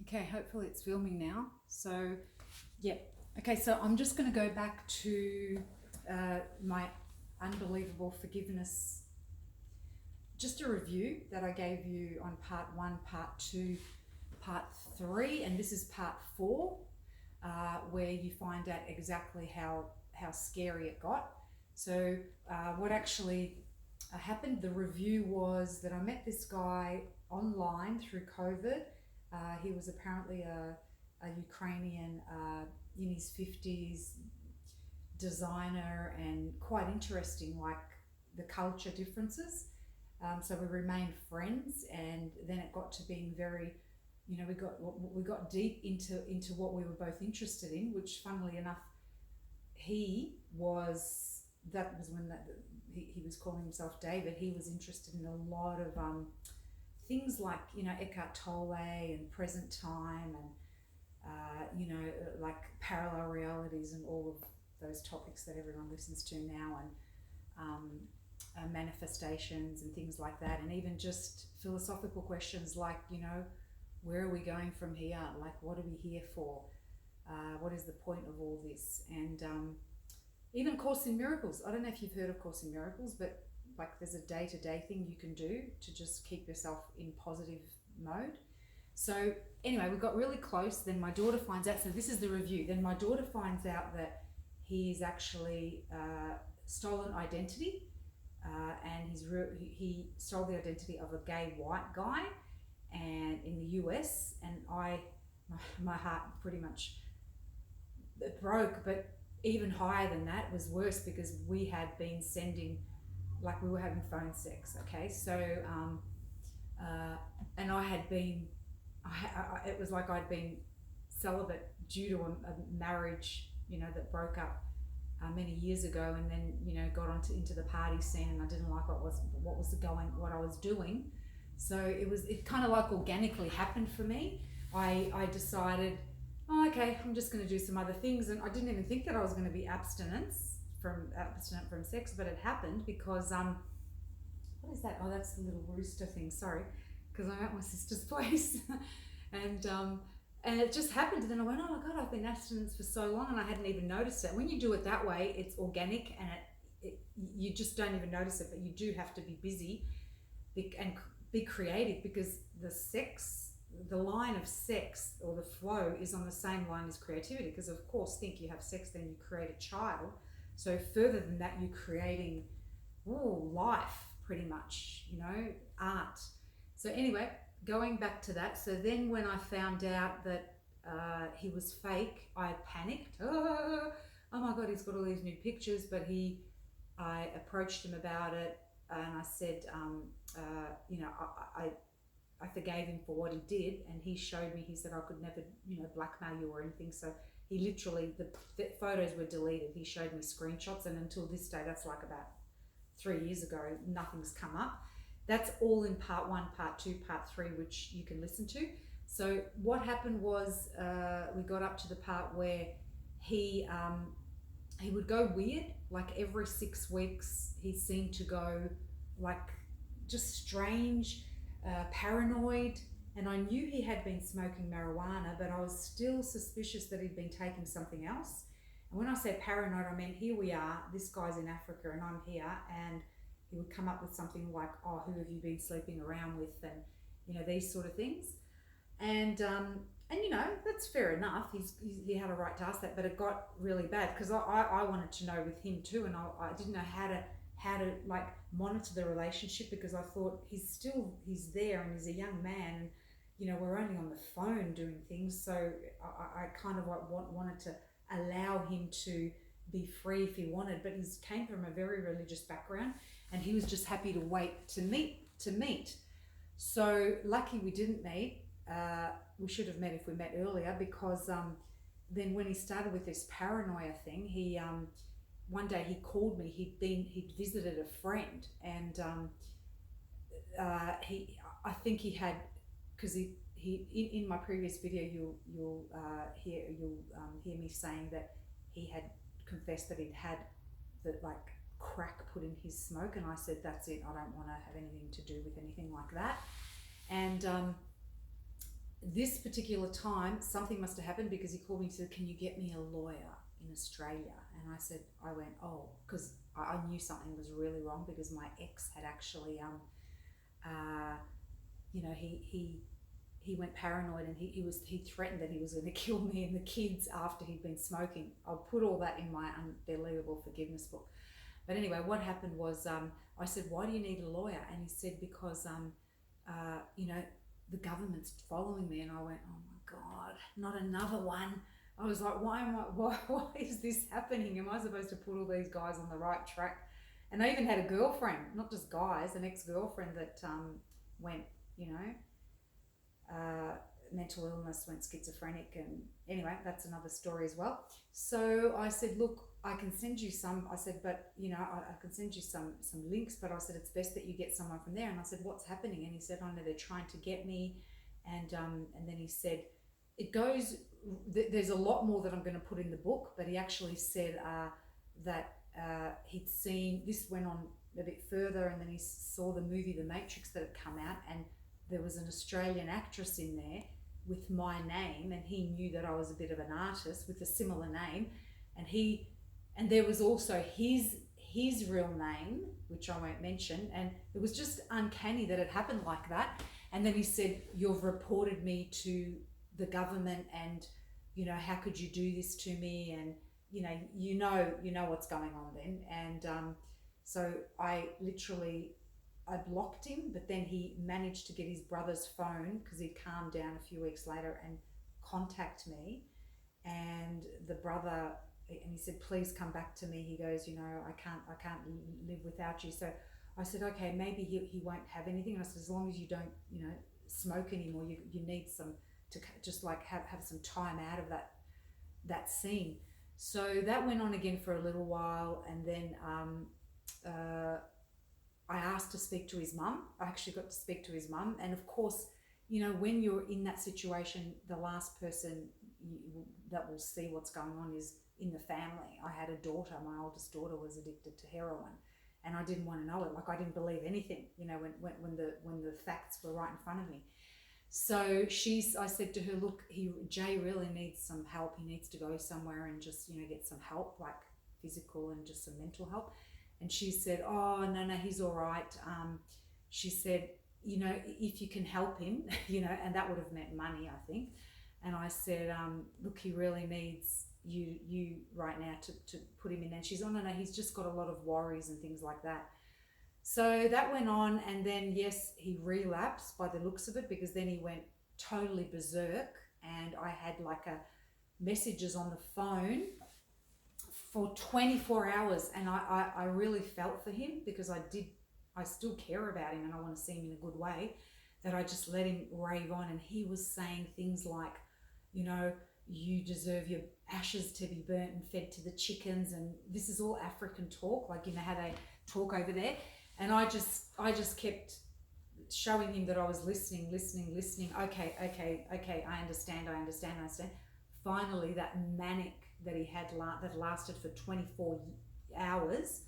Okay, hopefully it's filming now. So, yeah. Okay, so I'm just going to go back to my unbelievable forgiveness. Just a review that I gave you on part 1, part 2, part 3, and this is part 4, where you find out exactly how scary it got. So, what actually happened, the review was that I met this guy online through COVID. He was apparently a Ukrainian in his 50s designer, and quite interesting, like the culture differences. So we remained friends, and then it got to being very, we got deep into what we were both interested in, which, funnily enough, that was when he was calling himself David. He was interested in a lot of things like, Eckhart Tolle and present time, and like parallel realities and all of those topics that everyone listens to now, and manifestations and things like that, and even just philosophical questions like, where are we going from here? Like, what are we here for? What is the point of all this? And even Course in Miracles. I don't know if you've heard of Course in Miracles, but like there's a day-to-day thing you can do to just keep yourself in positive mode. So anyway, we got really close. Then my daughter finds out, so this is the review. Then my daughter finds out that he's actually stolen identity, and he stole the identity of a gay white guy, and in the US. And my heart pretty much broke, but even higher than that was worse, because we had been sending, like, we were having phone sex. Okay, so and I had been, it was like I'd been celibate due to a marriage, that broke up many years ago, and then into the party scene, and I didn't like what I was doing. So it kind of like organically happened for me. I decided, oh, okay, I'm just going to do some other things, and I didn't even think that I was going to be abstinent from sex, but it happened because what is that? Oh, that's the little rooster thing. Sorry, because I'm at my sister's place, and it just happened. And then I went, oh my God, I've been abstinent for so long, and I hadn't even noticed it. When you do it that way, it's organic, and you just don't even notice it. But you do have to be busy and be creative, because the line of sex, or the flow, is on the same line as creativity. Because of course, think you have sex, then you create a child. So further than that, you're creating life, pretty much, art. So anyway, going back to that. So then when I found out that he was fake, I panicked. Oh my God, he's got all these new pictures. But I approached him about it, and I said, I forgave him for what he did, and he showed me, he said I could never, blackmail you or anything. So he literally, the photos were deleted. He showed me screenshots, and until this day, that's like about 3 years ago, nothing's come up. That's all in part 1, part 2, part 3, which you can listen to. So what happened was, we got up to the part where he would go weird, like every 6 weeks. He seemed to go like just strange, paranoid, and I knew he had been smoking marijuana, but I was still suspicious that he'd been taking something else. And when I say paranoid, I mean, here we are, this guy's in Africa and I'm here, and he would come up with something like, oh, who have you been sleeping around with, and these sort of things. And that's fair enough. He had a right to ask that, but it got really bad, because I wanted to know with him too, and I didn't know how to like monitor the relationship, because I thought he's there, and he's a young man, and we're only on the phone doing things. So I kind of like wanted to allow him to be free if he wanted, but he came from a very religious background, and he was just happy to wait to meet. So lucky we didn't meet. We should have met if we met earlier, because then when he started with this paranoia thing, he one day he called me. He'd visited a friend, and I think he had, because he in my previous video, you'll hear me saying that he had confessed that he'd had the like crack put in his smoke, and I said, that's it, I don't want to have anything to do with anything like that. And this particular time, something must have happened because he called me and said, "Can you get me a lawyer in Australia?" And I went, "Oh," because I knew something was really wrong because my ex had actually, uh, you know, he went paranoid and he threatened that he was going to kill me and the kids after he'd been smoking. I'll put all that in my unbelievable forgiveness book. But anyway, what happened was I said, "Why do you need a lawyer?" And he said, "Because you know, the government's following me." And I went, "Oh my God, not another one." I was like, why is this happening? Am I supposed to put all these guys on the right track? And I even had a girlfriend, not just guys, an ex-girlfriend that went, you know, mental illness, went schizophrenic, and anyway, that's another story as well. So I said, "Look, I can send you some." I said, "But you know, I can send you some links, but I said it's best that you get someone from there." And I said, "What's happening?" And he said, "I know they're trying to get me," and then he said, "It goes. There's a lot more that I'm going to put in the book," but he actually said that he'd seen this went on a bit further, and then he saw the movie The Matrix that had come out, and there was an Australian actress in there with my name, and he knew that I was a bit of an artist with a similar name, and there was also his real name, which I won't mention, and it was just uncanny that it happened like that. And then he said, "You've reported me to the government, and you know, how could you do this to me?" And you know what's going on then. And so I blocked him, but then he managed to get his brother's phone because he'd calmed down a few weeks later and contact me. And the brother, and he said, "Please come back to me." He goes, I can't live without you." So I said, "Okay, maybe he won't have anything." And I said, "As long as you don't, smoke anymore, you need some to just like have some time out of that scene." So that went on again for a little while, and then I asked to speak to his mum. I actually got to speak to his mum, and of course, when you're in that situation, the last person that will see what's going on is in the family. I had a daughter. My oldest daughter was addicted to heroin, and I didn't want to know it. Like, I didn't believe anything, when the facts were right in front of me. So I said to her, "Look, Jay really needs some help. He needs to go somewhere and just, get some help, like physical and just some mental help." And she said, "Oh, no, he's all right." She said, "If you can help him," and that would have meant money, I think. And I said, "Look, he really needs you right now to put him in." And she's, "Oh, no, he's just got a lot of worries and things like that." So that went on, and then yes, he relapsed by the looks of it, because then he went totally berserk, and I had like messages on the phone for 24 hours, and I really felt for him, because I still care about him and I want to see him in a good way, that I just let him rave on. And he was saying things like, "You deserve your ashes to be burnt and fed to the chickens," and this is all African talk, like how they talk over there. And I just kept showing him that I was listening. Okay, I understand. Finally, that manic that he had that lasted for 24 hours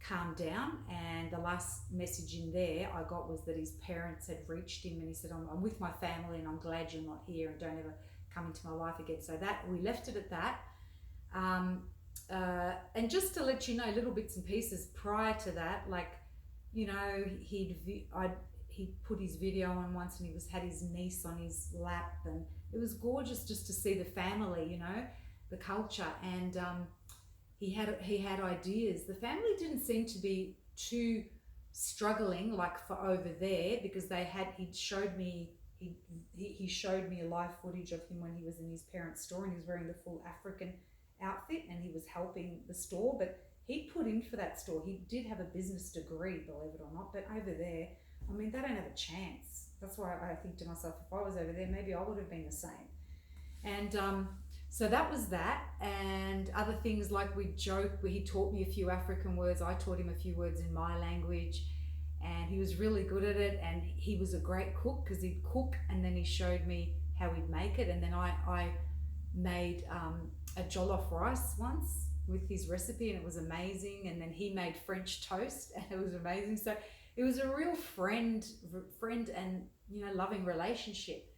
calmed down, and the last message in there I got was that his parents had reached him, and he said, I'm with my family, and I'm glad you're not here, and don't ever come into my life again." So that we left it at that. And just to let you know, little bits and pieces prior to that, like, he'd put his video on once, and he had his niece on his lap, and it was gorgeous just to see the family, the culture. And he had ideas. The family didn't seem to be too struggling like for over there, because he showed me a live footage of him when he was in his parents' store, and he was wearing the full African outfit, and he was helping the store. But he put in for that store. He did have a business degree, believe it or not. But over there, they don't have a chance. That's why I think to myself, if I was over there, maybe I would have been the same. And so that was that. And other things, like we joke, where he taught me a few African words, I taught him a few words in my language, and he was really good at it. And he was a great cook, because he'd cook and then he showed me how he'd make it. And then I made a jollof rice once with his recipe, and it was amazing. And then he made French toast, and it was amazing. So it was a real friend and loving relationship.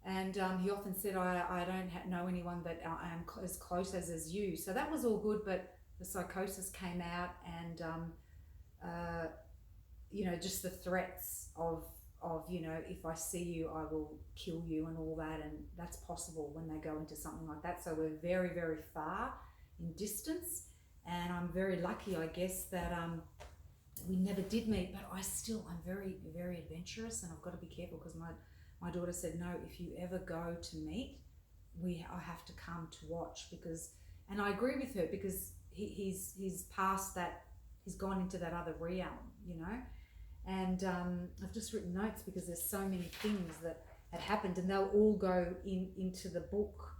And he often said, I don't know anyone that I am as close as you. So that was all good, but the psychosis came out, and uh, just the threats of if I see you, I will kill you and all that, and that's possible when they go into something like that. So we're very, very far in distance, and I'm very lucky, I guess, that we never did meet, but I'm very, very adventurous, and I've got to be careful because my daughter said, no, if you ever go to meet, I have to come to watch, because, and I agree with her, because he's past that, he's gone into that other realm. And I've just written notes because there's so many things that had happened, and they'll all go into the book.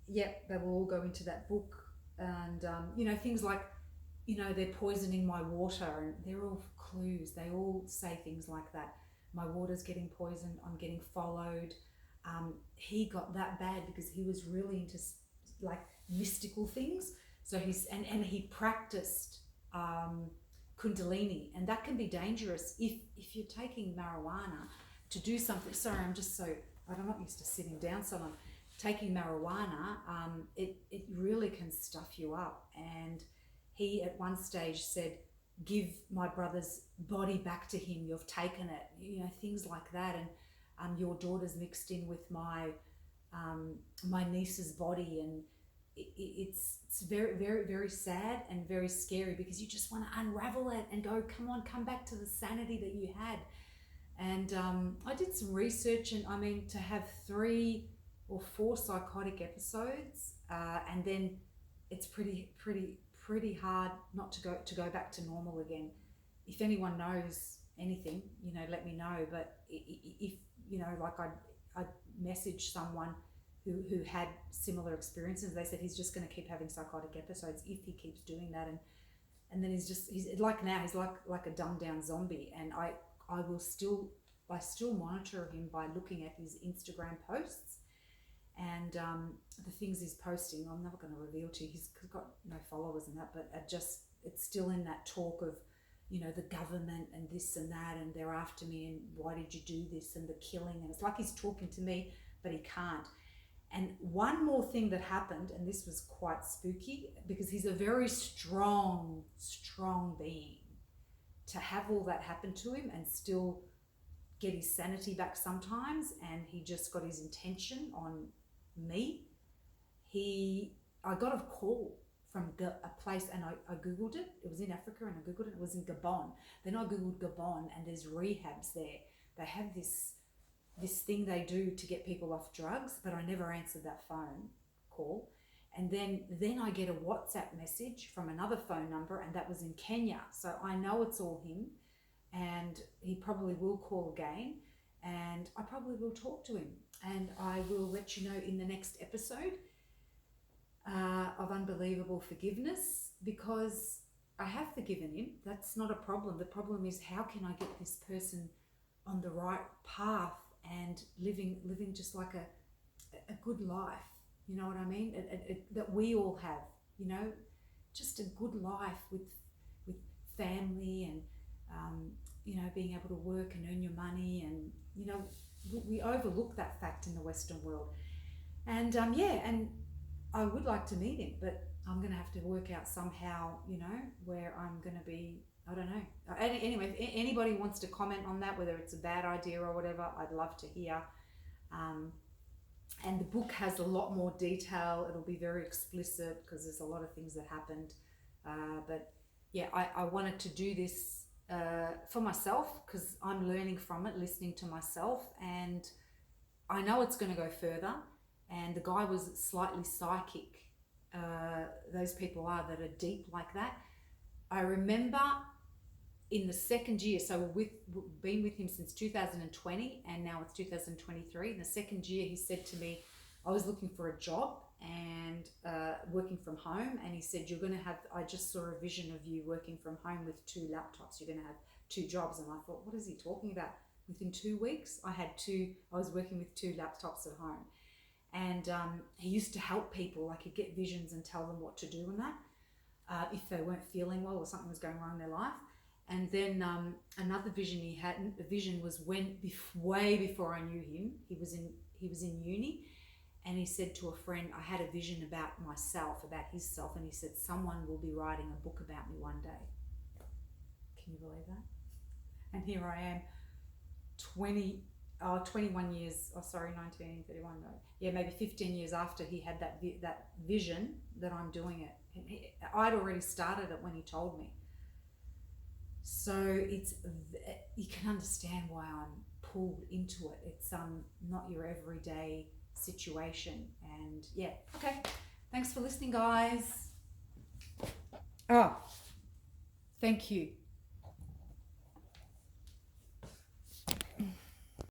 They will all go into that book, and things like, they're poisoning my water, and they're all clues. They all say things like that. My water's getting poisoned. I'm getting followed. He got that bad because he was really into like mystical things. So he practiced Kundalini, and that can be dangerous if you're taking marijuana to do something. Sorry, I'm not used to sitting down so long. Taking marijuana, it really can stuff you up. And he at one stage said, give my brother's body back to him, you've taken it, things like that. And your daughter's mixed in with my niece's body, and it's very, very, very sad and very scary, because you just want to unravel it and go, come back to the sanity that you had. And I did some research, and I mean, to have 3 or 4 psychotic episodes, and then it's pretty hard not to go back to normal again. If anyone knows anything, let me know. But if like I messaged someone who had similar experiences, they said he's just going to keep having psychotic episodes if he keeps doing that, and then he's like, now he's like a dumbed down zombie. And I still monitor him by looking at his Instagram posts, and the things he's posting. I'm never going to reveal to you, he's got no followers and that, but it's still in that talk of the government and this and that, and they're after me, and why did you do this, and the killing, and it's like he's talking to me but he can't. And one more thing that happened, and this was quite spooky, because he's a very strong being, to have all that happen to him and still get his sanity back sometimes, and he just got his intention on me. I got a call from a place, and I googled it. It was in Africa, and I googled it. It was in Gabon. Then I googled Gabon, and there's rehabs there. They have this thing they do to get people off drugs, but I never answered that phone call. And then I get a WhatsApp message from another phone number, and that was in Kenya. So I know it's all him, and he probably will call again, and I probably will talk to him, and I will let you know in the next episode of Unbelievable Forgiveness, because I have forgiven him. That's not a problem. The problem is, how can I get this person on the right path and living just like a good life? You know what I mean? That we all have, just a good life with family, and being able to work and earn your money, and we overlook that fact in the Western world. And and I would like to meet him, but I'm going to have to work out somehow, where I'm going to be. I don't know. Anyway, if anybody wants to comment on that, whether it's a bad idea or whatever, I'd love to hear. And the book has a lot more detail. It'll be very explicit because there's a lot of things that happened. But yeah, I wanted to do this for myself, because I'm learning from it, listening to myself, and I know it's going to go further. And the guy was slightly psychic. Those people are that are deep like that. I remember in the second year, so we've been with him since 2020, and now it's 2023. In the second year, he said to me, I was looking for a job and working from home, and he said, I just saw a vision of you working from home with 2 laptops. You're going to have 2 jobs. And I thought, what is he talking about? Within 2 weeks, I was working with 2 laptops at home. And he used to help people, like he'd get visions and tell them what to do and that, if they weren't feeling well or something was going wrong in their life. And then another vision he had. The vision was way before I knew him. He was in uni, and he said to a friend, I had a vision about myself, about his self, and he said, someone will be writing a book about me one day. Can you believe that? And here I am, 21 years, 1931, no. Yeah, maybe 15 years after he had that vision that I'm doing it. And I'd already started it when he told me. So you can understand why I'm pulled into it. It's not your everyday situation. And yeah, okay. Thanks for listening, guys. Oh, thank you.